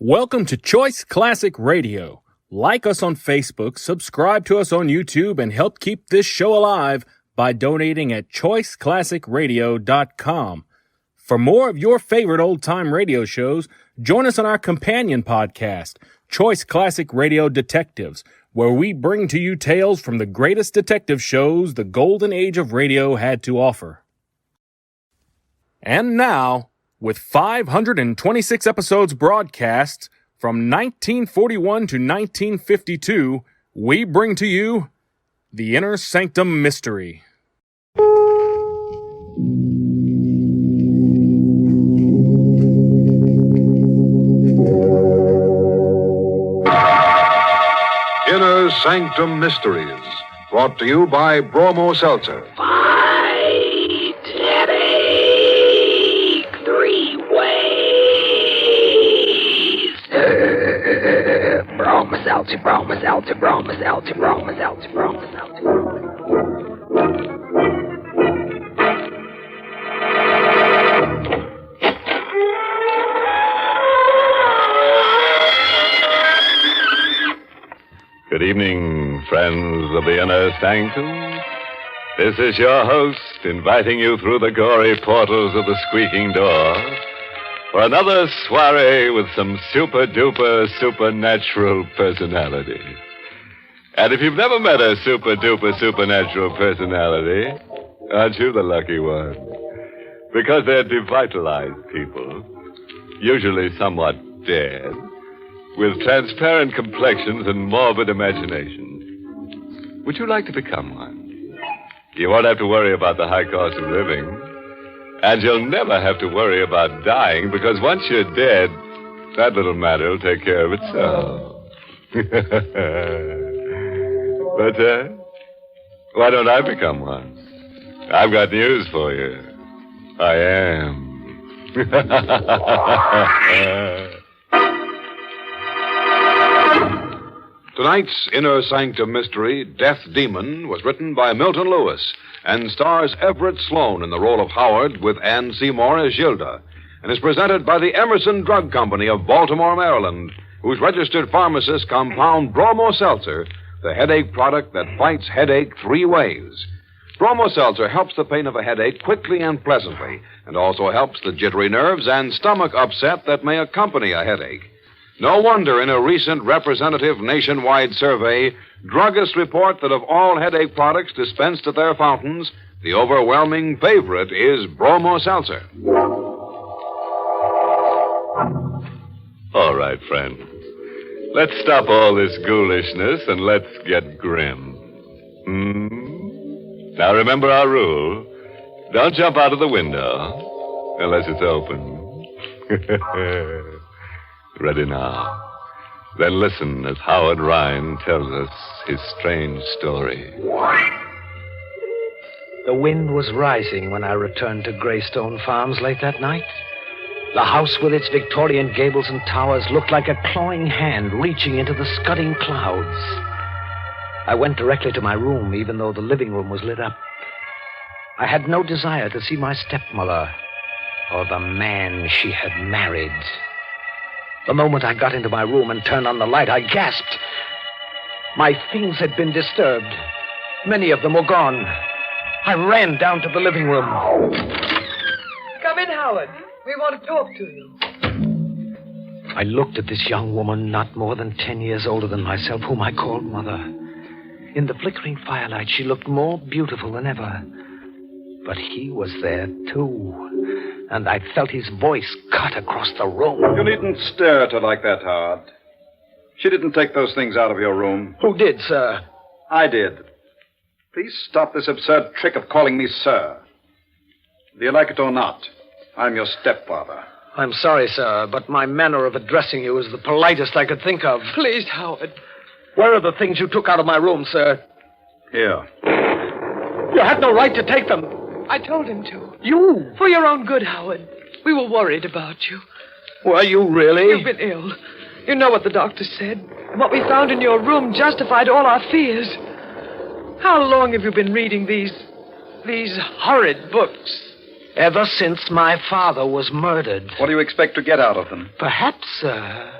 Welcome to Choice Classic Radio. Like us on Facebook, subscribe to us on YouTube, and help keep this show alive by donating at choiceclassicradio.com. For more of your favorite old-time radio shows, join us on our companion podcast, Choice Classic Radio Detectives, where we bring to you tales from the greatest detective shows the golden age of radio had to offer. And now, with 526 episodes broadcast from 1941 to 1952, we bring to you The Inner Sanctum Mystery. Inner Sanctum Mysteries, brought to you by Bromo Seltzer. Fight headache 3 ways. Bromo Seltzer, Bromo Seltzer, Bromo Seltzer, Bromo Seltzer, Bromo Seltzer. Good evening, friends of the Inner Sanctum. This is your host, inviting you through the gory portals of the squeaking door for another soiree with some super-duper supernatural personality. And if you've never met a super-duper supernatural personality, aren't you the lucky one? Because they're devitalized people, usually somewhat dead, with transparent complexions and morbid imaginations. Would you like to become one? You won't have to worry about the high cost of living. And you'll never have to worry about dying, because once you're dead, that little matter will take care of itself. But, why don't I become one? I've got news for you. I am. Tonight's Inner Sanctum Mystery, Death Demon, was written by Milton Lewis and stars Everett Sloane in the role of Howard with Ann Seymour as Gilda, and is presented by the Emerson Drug Company of Baltimore, Maryland, whose registered pharmacists compound Bromo Seltzer, the headache product that fights headache 3 ways. Bromo Seltzer helps the pain of a headache quickly and pleasantly, and also helps the jittery nerves and stomach upset that may accompany a headache. No wonder in a recent representative nationwide survey, druggists report that of all headache products dispensed at their fountains, the overwhelming favorite is Bromo Seltzer. All right, friend. Let's stop all this ghoulishness and let's get grim. Now remember our rule. Don't jump out of the window unless it's open. Ready now. Then listen as Howard Rhine tells us his strange story. The wind was rising when I returned to Greystone Farms late that night. The house with its Victorian gables and towers looked like a clawing hand reaching into the scudding clouds. I went directly to my room, even though the living room was lit up. I had no desire to see my stepmother or the man she had married. The moment I got into my room and turned on the light, I gasped. My things had been disturbed. Many of them were gone. I ran down to the living room. Come in, Howard. We want to talk to you. I looked at this young woman, not more than 10 years older than myself, whom I called Mother. In the flickering firelight, she looked more beautiful than ever. But he was there, too. And I felt his voice cut across the room. You needn't stare at her like that, Howard. She didn't take those things out of your room. Who did, sir? I did. Please stop this absurd trick of calling me sir. Do you like it or not? I'm your stepfather. I'm sorry, sir, but my manner of addressing you is the politest I could think of. Please, Howard. Where are the things you took out of my room, sir? Here. You had no right to take them. I told him to. You? For your own good, Howard. We were worried about you. Were you really? You've been ill. You know what the doctor said. What we found in your room justified all our fears. How long have you been reading these horrid books? Ever since my father was murdered. What do you expect to get out of them? Perhaps, sir,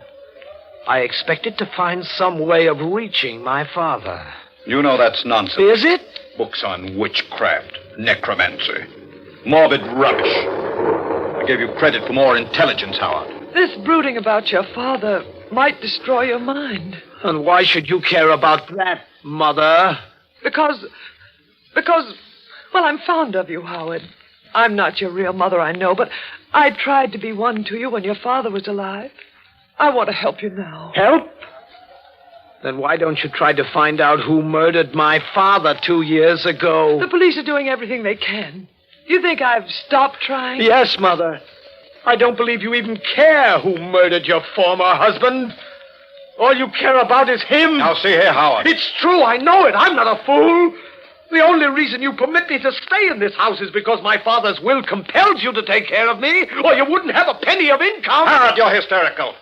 I expected to find some way of reaching my father. You know that's nonsense. Is it? Books on witchcraft, necromancy, morbid rubbish. I gave you credit for more intelligence, Howard. This brooding about your father might destroy your mind. And why should you care about that, Mother? Because, well, I'm fond of you, Howard. I'm not your real mother, I know, but I tried to be one to you when your father was alive. I want to help you now. Help? Then why don't you try to find out who murdered my father 2 years ago? The police are doing everything they can. You think I've stopped trying? Yes, Mother. I don't believe you even care who murdered your former husband. All you care about is him. Now, see here, Howard. It's true, I know it. I'm not a fool. The only reason you permit me to stay in this house is because my father's will compels you to take care of me, or you wouldn't have a penny of income. Howard, you're hysterical.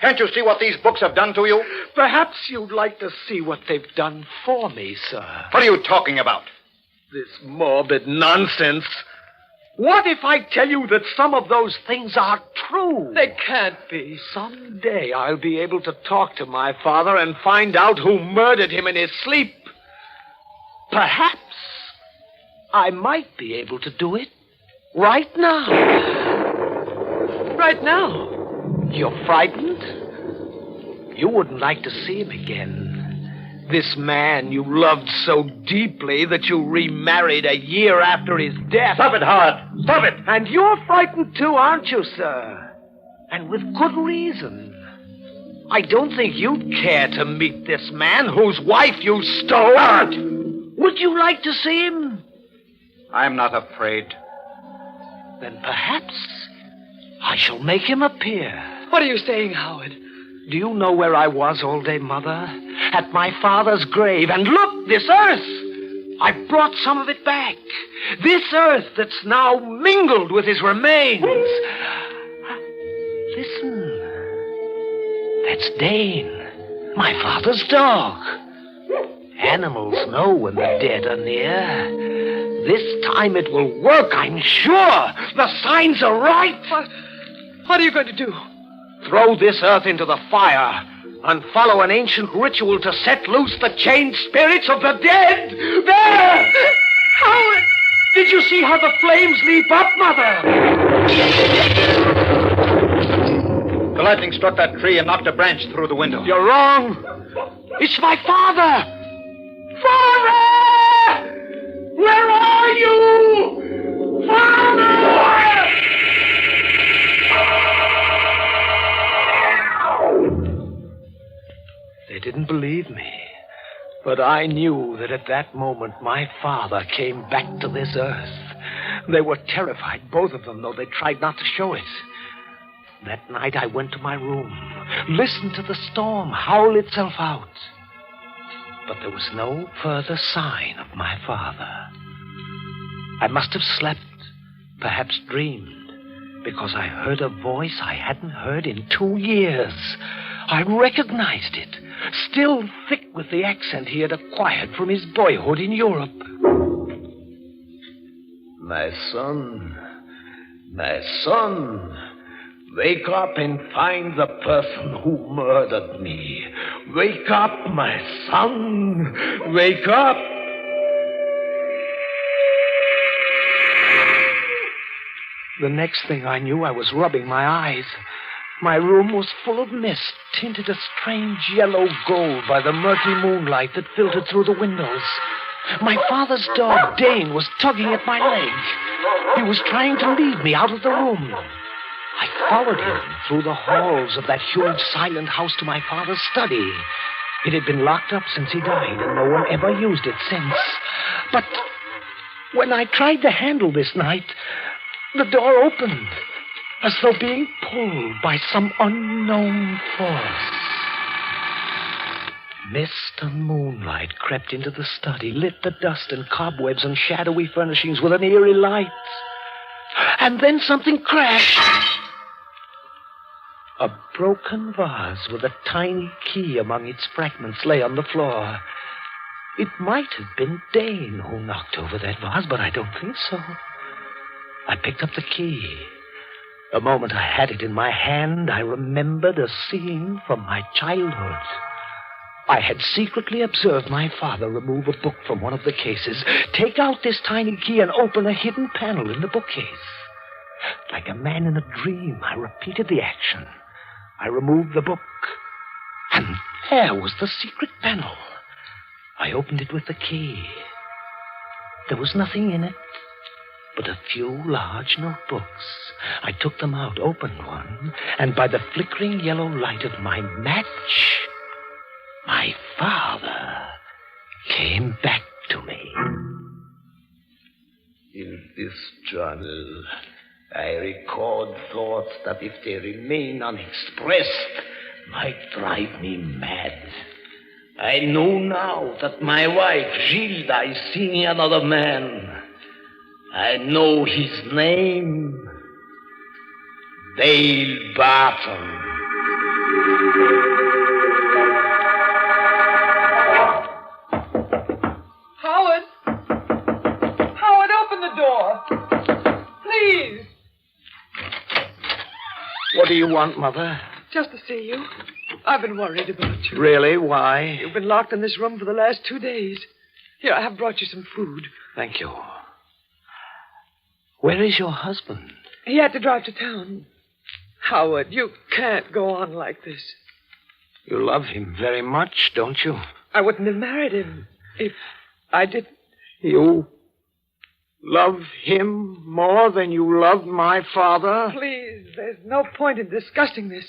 Can't you see what these books have done to you? Perhaps you'd like to see what they've done for me, sir. What are you talking about? This morbid nonsense. What if I tell you that some of those things are true? They can't be. Someday I'll be able to talk to my father and find out who murdered him in his sleep. Perhaps I might be able to do it right now. Right now? You're frightened? You wouldn't like to see him again. This man you loved so deeply that you remarried a year after his death. Stop it, Howard. Stop it. And you're frightened too, aren't you, sir? And with good reason. I don't think you'd care to meet this man whose wife you stole. Howard! Would you like to see him? I'm not afraid. Then perhaps I shall make him appear. What are you saying, Howard? Do you know where I was all day, Mother? At my father's grave. And look, this earth! I brought some of it back. This earth that's now mingled with his remains. Listen. That's Dane, my father's dog. Animals know when the dead are near. This time it will work, I'm sure. The signs are right. What are you going to do? Throw this earth into the fire and follow an ancient ritual to set loose the chained spirits of the dead. There! Howard! Did you see how the flames leap up, Mother? The lightning struck that tree and knocked a branch through the window. You're wrong. It's my father! Father! Where are you? Father! They didn't believe me. But I knew that at that moment my father came back to this earth. They were terrified, both of them, though they tried not to show it. That night I went to my room, listened to the storm howl itself out. But there was no further sign of my father. I must have slept, perhaps dreamed, because I heard a voice I hadn't heard in 2 years. I recognized it, still thick with the accent he had acquired from his boyhood in Europe. My son, wake up and find the person who murdered me. Wake up, my son, wake up. The next thing I knew, I was rubbing my eyes. My room was full of mist, tinted a strange yellow gold by the murky moonlight that filtered through the windows. My father's dog, Dane, was tugging at my leg. He was trying to lead me out of the room. I followed him through the halls of that huge silent house to my father's study. It had been locked up since he died, and no one ever used it since. But when I tried the handle this night, the door opened, as though being pulled by some unknown force. Mist and moonlight crept into the study, lit the dust and cobwebs and shadowy furnishings with an eerie light. And then something crashed. A broken vase with a tiny key among its fragments lay on the floor. It might have been Dane who knocked over that vase, but I don't think so. I picked up the key. The moment I had it in my hand, I remembered a scene from my childhood. I had secretly observed my father remove a book from one of the cases, take out this tiny key, and open a hidden panel in the bookcase. Like a man in a dream, I repeated the action. I removed the book, and there was the secret panel. I opened it with the key. There was nothing in it but a few large notebooks. I took them out, opened one, and by the flickering yellow light of my match, my father came back to me. In this journal, I record thoughts that, if they remain unexpressed, might drive me mad. I know now that my wife, Gilda, is seeing another man. I know his name. Dale Barton. Howard! Howard, open the door. Please. What do you want, Mother? Just to see you. I've been worried about you. Really? Why? You've been locked in this room for the last 2 days. Here, I have brought you some food. Thank you. Where is your husband? He had to drive to town. Howard, you can't go on like this. You love him very much, don't you? I wouldn't have married him if I didn't. You love him more than you loved my father? Please, there's no point in discussing this.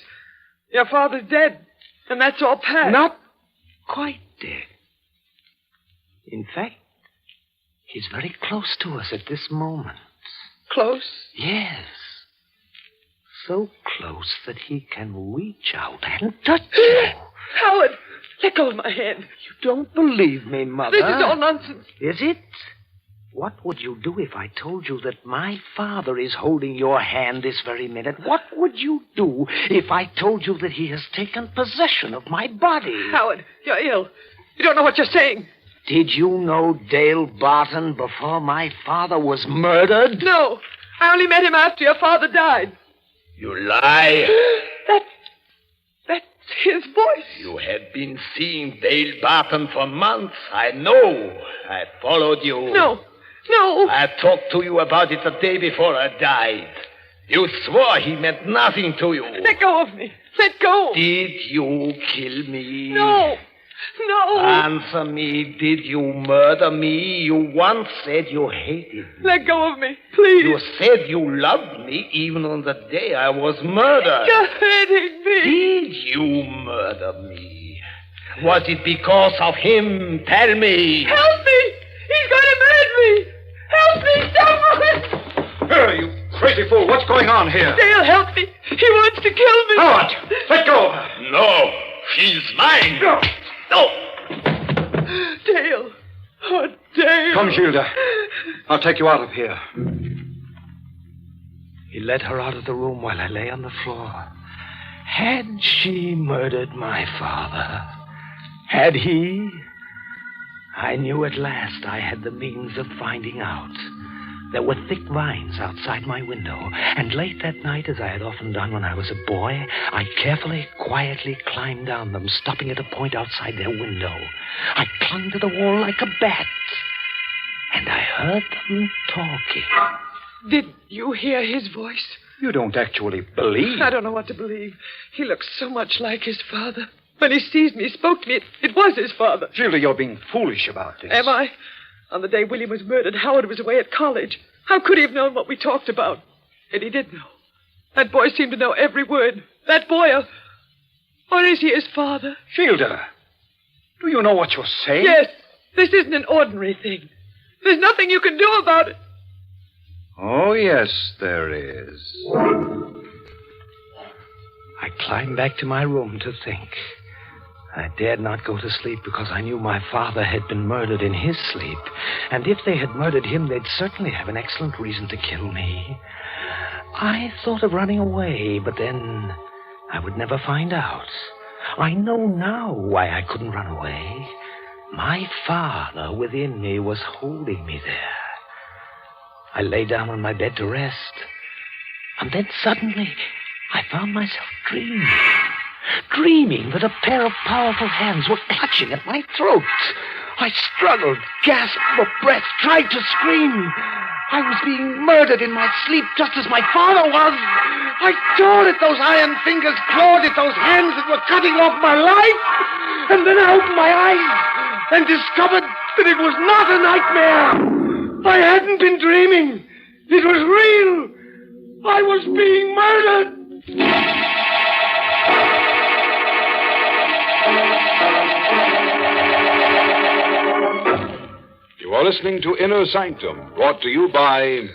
Your father's dead, and that's all past. Not quite dead. In fact, he's very close to us at this moment. Close? Yes. So close that he can reach out and touch you. Howard, let go of my hand. You don't believe me, Mother? This is all nonsense. Is it? What would you do if I told you that my father is holding your hand this very minute? What would you do if I told you that he has taken possession of my body? Howard, you're ill. You don't know what you're saying. Did you know Dale Barton before my father was murdered? No. I only met him after your father died. You lie. That's his voice. You have been seeing Dale Barton for months. I know. I followed you. No. I talked to you about it the day before I died. You swore he meant nothing to you. Let go of me. Let go. Did you kill me? No. Answer me. Did you murder me? You once said you hated me. Let go of me, please. You said you loved me even on the day I was murdered. You're hurting me. Did you murder me? Was it because of him? Tell me. Help me. He's going to murder me. Help me, someone. Hey, you crazy fool. What's going on here? Dale, help me. He wants to kill me. Howard, let go of her. No, she's mine. No. Dale. Oh, Dale. Come, Gilda. I'll take you out of here. He led her out of the room while I lay on the floor. Had she murdered my father? Had he? I knew at last I had the means of finding out. There were thick vines outside my window, and late that night, as I had often done when I was a boy, I carefully, quietly climbed down them, stopping at a point outside their window. I clung to the wall like a bat, and I heard them talking. Did you hear his voice? You don't actually believe. I don't know what to believe. He looks so much like his father. When he seized me, spoke to me, it was his father. Gilda, you're being foolish about this. Am I? On the day William was murdered, Howard was away at college. How could he have known what we talked about? And he did know. That boy seemed to know every word. That boy, or is he his father? Gilda, do you know what you're saying? Yes. This isn't an ordinary thing. There's nothing you can do about it. Oh, yes, there is. I climbed back to my room to think. I dared not go to sleep because I knew my father had been murdered in his sleep. And if they had murdered him, they'd certainly have an excellent reason to kill me. I thought of running away, but then I would never find out. I know now why I couldn't run away. My father within me was holding me there. I lay down on my bed to rest. And then suddenly, I found myself dreaming that a pair of powerful hands were clutching at my throat. I struggled, gasped for breath, tried to scream. I was being murdered in my sleep just as my father was. I tore at those iron fingers, clawed at those hands that were cutting off my life. And then I opened my eyes and discovered that it was not a nightmare. I hadn't been dreaming. It was real. I was being murdered. You are listening to Inner Sanctum, brought to you by...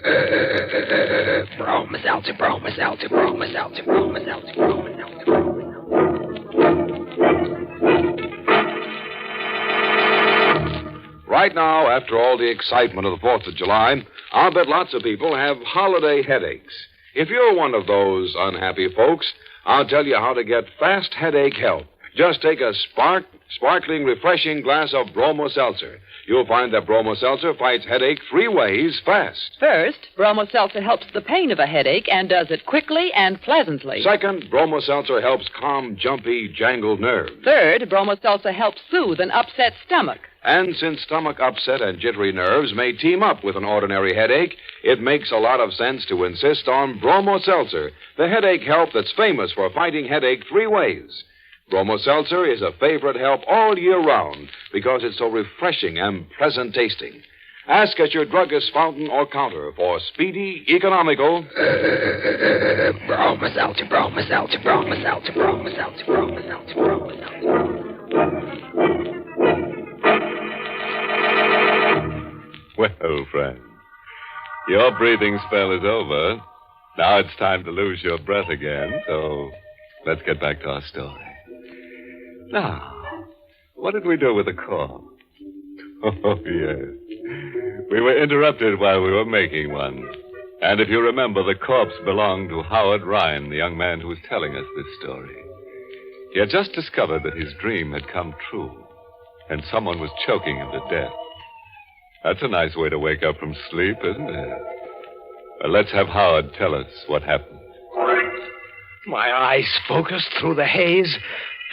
Bromus Altum, Bromus Altum, Bromus Altum, Bromus Altum, Bromus Altum. Right now, after all the excitement of the 4th of July, I'll bet lots of people have holiday headaches. If you're one of those unhappy folks, I'll tell you how to get fast headache help. Just take a sparkling, refreshing glass of Bromo Seltzer. You'll find that Bromo Seltzer fights headache 3 ways fast. First, Bromo Seltzer helps the pain of a headache and does it quickly and pleasantly. Second, Bromo Seltzer helps calm, jumpy, jangled nerves. Third, Bromo Seltzer helps soothe an upset stomach. And since stomach upset and jittery nerves may team up with an ordinary headache, it makes a lot of sense to insist on Bromo Seltzer, the headache help that's famous for fighting headache 3 ways. Bromo Seltzer is a favorite help all year round because it's so refreshing and pleasant tasting. Ask at your druggist's fountain or counter for speedy, economical... Bromus Altum, Bromus Altum, Bromus Altum, Bromus Altum, Bromus Altum, Bromus Altum. Well, friend, your breathing spell is over. Now it's time to lose your breath again, so let's get back to our story. Now, what did we do with the corpse? Oh, yes. We were interrupted while we were making one. And if you remember, the corpse belonged to Howard Ryan, the young man who was telling us this story. He had just discovered that his dream had come true, and someone was choking him to death. That's a nice way to wake up from sleep, isn't it? Well, let's have Howard tell us what happened. My eyes focused through the haze,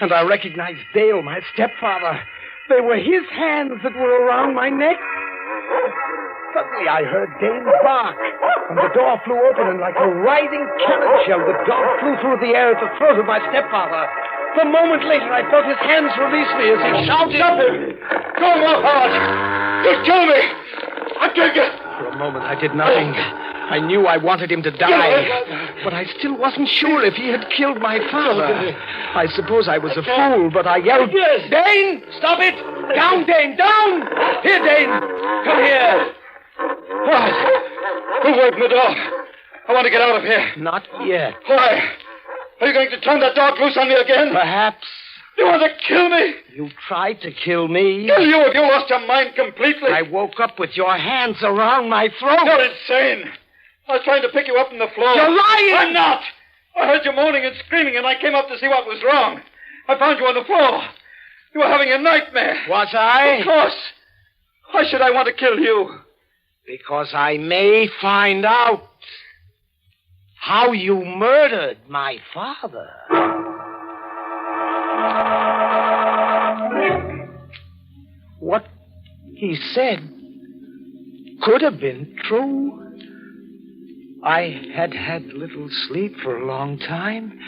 and I recognized Dale, my stepfather. They were his hands that were around my neck. Suddenly I heard Dale bark, and the door flew open, and like a writhing cannon shell, the dog flew through the air at the throat of my stepfather. A moment later, I felt his hands release me as he shouted... Stop him! Go on, Howard! Just kill me! I'll kill you! For a moment, I did nothing. I knew I wanted him to die, but I still wasn't sure if he had killed my father. I suppose I was a fool, but I yelled, Dane, stop it! Down, Dane, down! Here, Dane, come here. What? Who opened the door? I want to get out of here. Not yet. Why? Are you going to turn that dog loose on me again? Perhaps. You want to kill me? You tried to kill me. Kill you if you lost your mind completely. I woke up with your hands around my throat. You're insane. I was trying to pick you up from the floor. You're lying! I'm not. I heard you moaning and screaming, and I came up to see what was wrong. I found you on the floor. You were having a nightmare. Was I? Of course. Why should I want to kill you? Because I may find out how you murdered my father. What he said could have been true. I had had little sleep for a long time,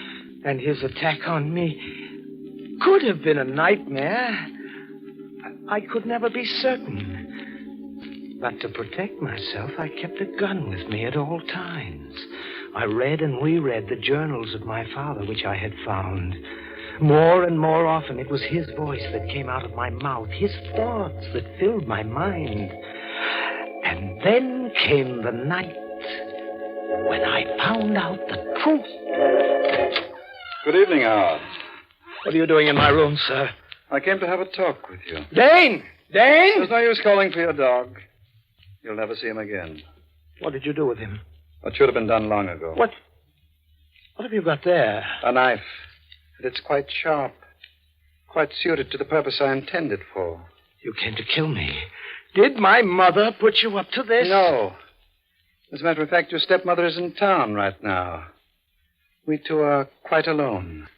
and his attack on me could have been a nightmare. I could never be certain. But to protect myself, I kept a gun with me at all times. I read and reread the journals of my father, which I had found. More and more often, it was his voice that came out of my mouth, his thoughts that filled my mind. And then came the night when I found out the truth. Good evening, Howard. What are you doing in my room, sir? I came to have a talk with you. Dane! Dane! There's no use calling for your dog. You'll never see him again. What did you do with him? What should have been done long ago. What have you got there? A knife. And it's quite sharp. Quite suited to the purpose I intended for. You came to kill me. Did my mother put you up to this? No. As a matter of fact, your stepmother is in town right now. We two are quite alone.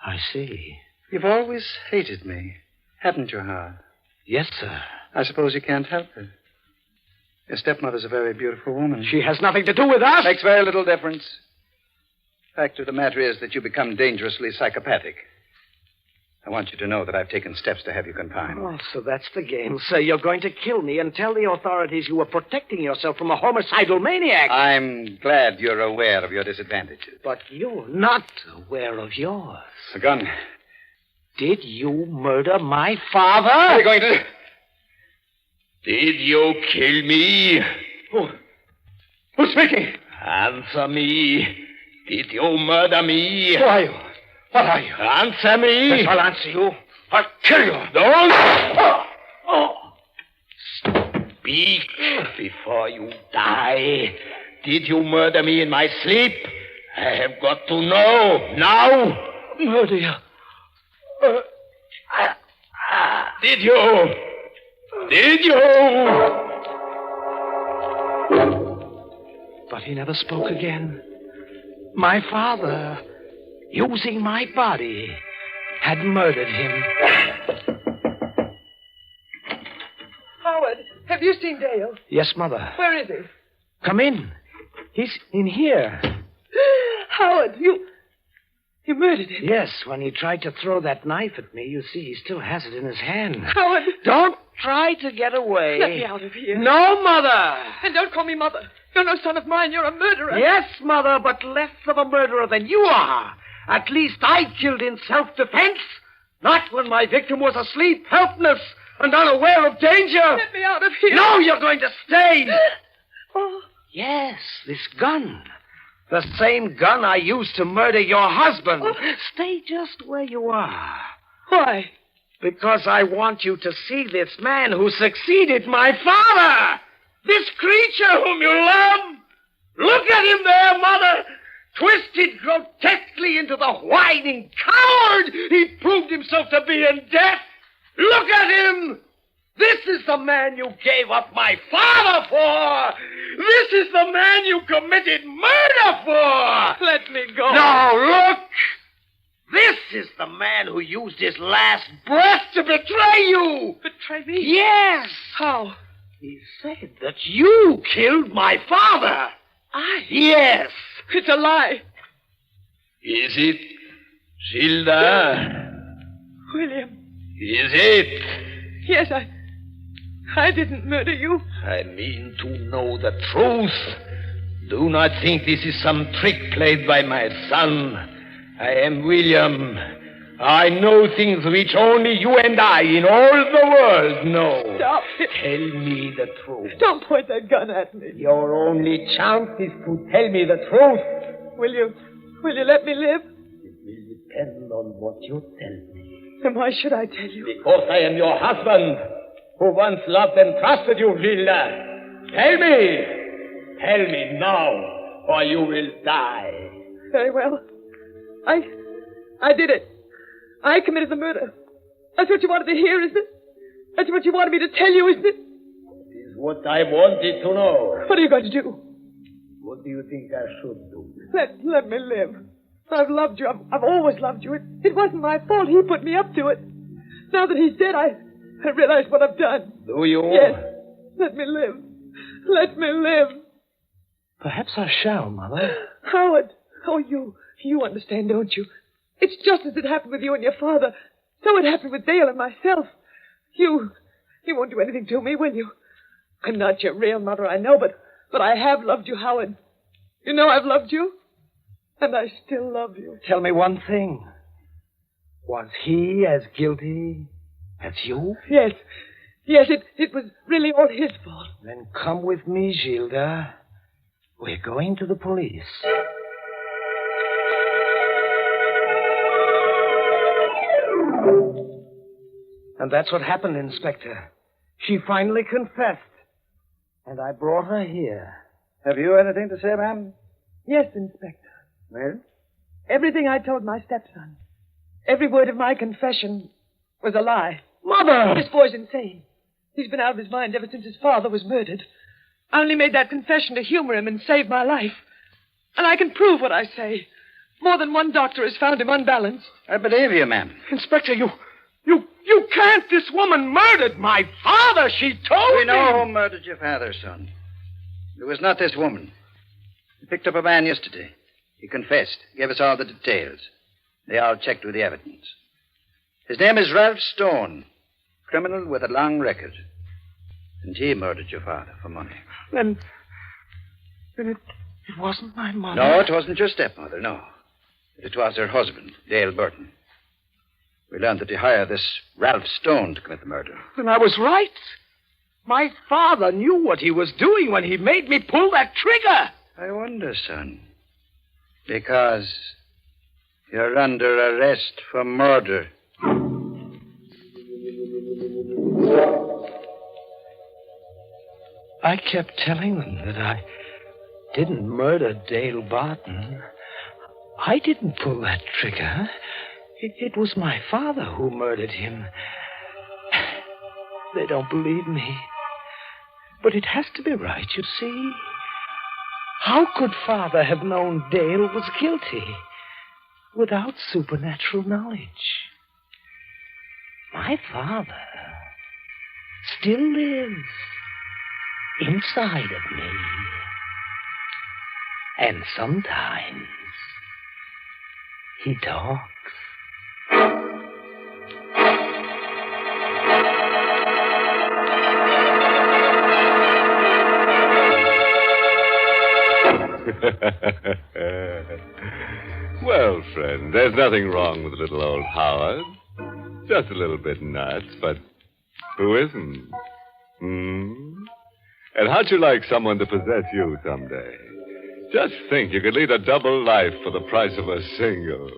I see. You've always hated me, haven't you, Howard? Yes, sir. I suppose you can't help it. Your stepmother's a very beautiful woman. She has nothing to do with us. Makes very little difference. Fact of the matter is that you become dangerously psychopathic. I want you to know that I've taken steps to have you confined. Oh, so that's the game, sir. You're going to kill me and tell the authorities you were protecting yourself from a homicidal maniac. I'm glad you're aware of your disadvantages. But you're not aware of yours. A gun. Did you murder my father? What are you going to do? Did you kill me? Who's speaking? Answer me. Did you murder me? Who are you? What are you? Answer me. Yes, I'll answer you. I'll kill you. Don't. Speak before you die. Did you murder me in my sleep? I have got to know now. Murder you? Did you? Did you? But he never spoke again. My father, using my body, had murdered him. Howard, have you seen Dale? Yes, Mother. Where is he? Come in. He's in here. Howard, you murdered him. Yes, when he tried to throw that knife at me, you see, he still has it in his hand. Howard. Don't try to get away. Let me out of here. No, Mother. And don't call me Mother. You're no son of mine. You're a murderer. Yes, Mother, but less of a murderer than you are. At least I killed in self-defense. Not when my victim was asleep, helpless, and unaware of danger. Let me out of here. No, you're going to stay. Oh. Yes, this gun. The same gun I used to murder your husband. Oh. Stay just where you are. Why? Because I want you to see this man who succeeded my father. This creature whom you love. Look at him there, Mother. Twisted grotesquely into the whining coward he proved himself to be in death. Look at him. This is the man you gave up my father for. This is the man you committed murder for. Let me go. No, look. This is the man who used his last breath to betray you. Betray me? Yes. How? He said that you killed my father. I? Yes. It's a lie. Is it, Gilda? William. Is it? Yes, I didn't murder you. I mean to know the truth. Do not think this is some trick played by my son. I am William. I know things which only you and I in all the world know. Stop it. Tell me the truth. Don't point that gun at me. Your only chance is to tell me the truth. Will you let me live? It will depend on what you tell me. Then why should I tell you? Because I am your husband, who once loved and trusted you, Gilda. Tell me. Tell me now, or you will die. Very well. I did it. I committed the murder. That's what you wanted to hear, isn't it? That's what you wanted me to tell you, isn't it? It is what I wanted to know. What are you going to do? What do you think I should do? Let me live. I've loved you. I've always loved you. It wasn't my fault. He put me up to it. Now that he's dead, I realize what I've done. Do you? Yes. Let me live. Let me live. Perhaps I shall, Mother. Howard. Oh, you understand, don't you? It's just as it happened with you and your father. So it happened with Dale and myself. You won't do anything to me, will you? I'm not your real mother, I know, but I have loved you, Howard. You know I've loved you. And I still love you. Tell me one thing. Was he as guilty as you? Yes. Yes, it was really all his fault. Then come with me, Gilda. We're going to the police. And that's what happened, Inspector. She finally confessed. And I brought her here. Have you anything to say, ma'am? Yes, Inspector. Well? Everything I told my stepson. Every word of my confession was a lie. Mother! This boy's insane. He's been out of his mind ever since his father was murdered. I only made that confession to humor him and save my life. And I can prove what I say. More than one doctor has found him unbalanced. I believe you, ma'am. Inspector, you can't. This woman murdered my father. She told me. We know who murdered your father, son. It was not this woman. We picked up a man yesterday. He confessed, gave us all the details. They all checked with the evidence. His name is Ralph Stone, criminal with a long record. And he murdered your father for money. Then it wasn't my mother. No, it wasn't your stepmother, no. It was her husband, Dale Burton. We learned that he hired this Ralph Stone to commit the murder. Then I was right. My father knew what he was doing when he made me pull that trigger. I wonder, son. Because you're under arrest for murder. I kept telling them that I didn't murder Dale Barton. I didn't pull that trigger. It was my father who murdered him. They don't believe me. But it has to be right, you see. How could Father have known Dale was guilty without supernatural knowledge? My father still lives inside of me. And sometimes he talks. Well, friend, there's nothing wrong with little old Howard. Just a little bit nuts, but who isn't? And how'd you like someone to possess you someday? Just think, you could lead a double life for the price of a single.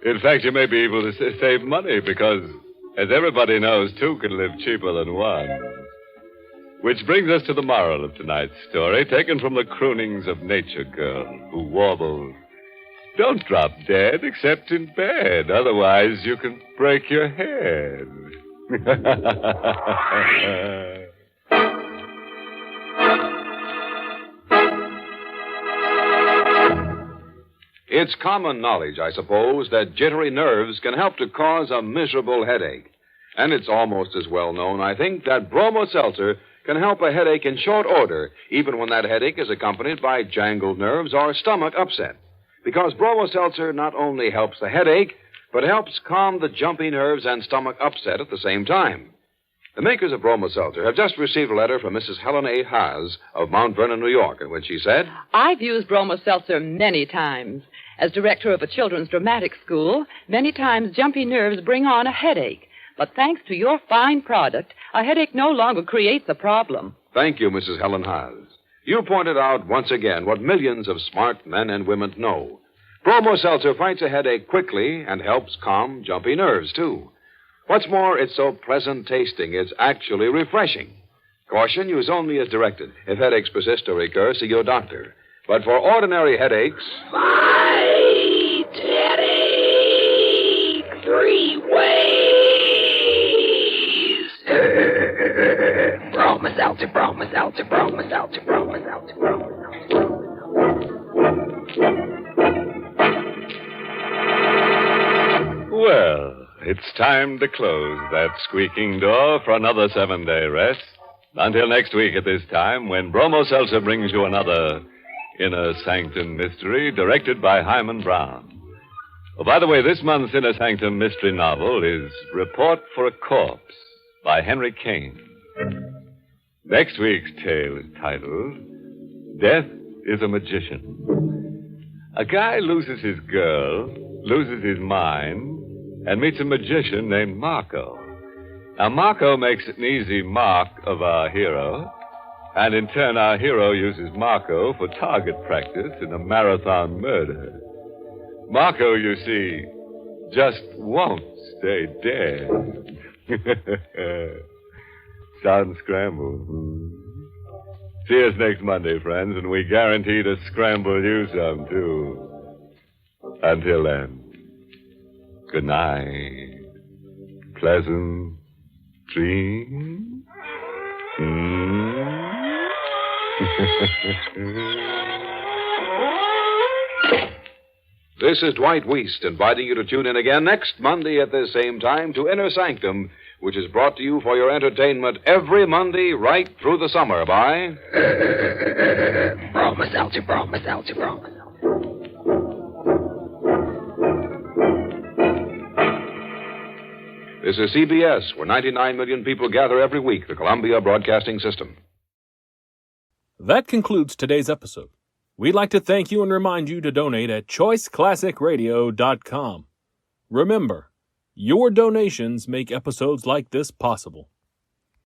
In fact, you may be able to save money because, as everybody knows, two can live cheaper than one. Which brings us to the moral of tonight's story, taken from the croonings of Nature Girl, who warbled, "Don't drop dead except in bed, otherwise you can break your head." It's common knowledge, I suppose, that jittery nerves can help to cause a miserable headache. And it's almost as well known, I think, that Bromo Seltzer can help a headache in short order, even when that headache is accompanied by jangled nerves or stomach upset. Because Bromo Seltzer not only helps the headache, but helps calm the jumpy nerves and stomach upset at the same time. The makers of Bromo Seltzer have just received a letter from Mrs. Helen A. Haas of Mount Vernon, New York, in which she said, I've used Bromo Seltzer many times. As director of a children's dramatic school, many times jumpy nerves bring on a headache. But thanks to your fine product, a headache no longer creates a problem. Thank you, Mrs. Helen Haas. You pointed out once again what millions of smart men and women know. Bromo Seltzer fights a headache quickly and helps calm jumpy nerves, too. What's more, it's so pleasant tasting, it's actually refreshing. Caution, use only as directed. If headaches persist or recur, see your doctor. But for ordinary headaches... Fight headache 3 ways. Bromo Seltzer, Bromo Seltzer, Bromo Seltzer, Bromo Seltzer, Bromo Seltzer. Well, it's time to close that squeaking door for another 7-day rest. Until next week at this time, when Bromo Seltzer brings you another Inner Sanctum mystery, directed by Hyman Brown. Oh, by the way, this month's Inner Sanctum mystery novel is Report for a Corpse by Henry Kane. Next week's tale is titled Death is a Magician. A guy loses his girl, loses his mind, and meets a magician named Marco. Now, Marco makes an easy mark of our hero, and in turn, our hero uses Marco for target practice in a marathon murder. Marco, you see, just won't stay dead. Sound scrambled. See us next Monday, friends, and we guarantee to scramble you some, too. Until then, good night. Pleasant dreams. This is Dwight Weist inviting you to tune in again next Monday at this same time to Inner Sanctum, which is brought to you for your entertainment every Monday right through the summer by... This is CBS, where 99 million people gather every week, the Columbia Broadcasting System. That concludes today's episode. We'd like to thank you and remind you to donate at choiceclassicradio.com. Remember, your donations make episodes like this possible.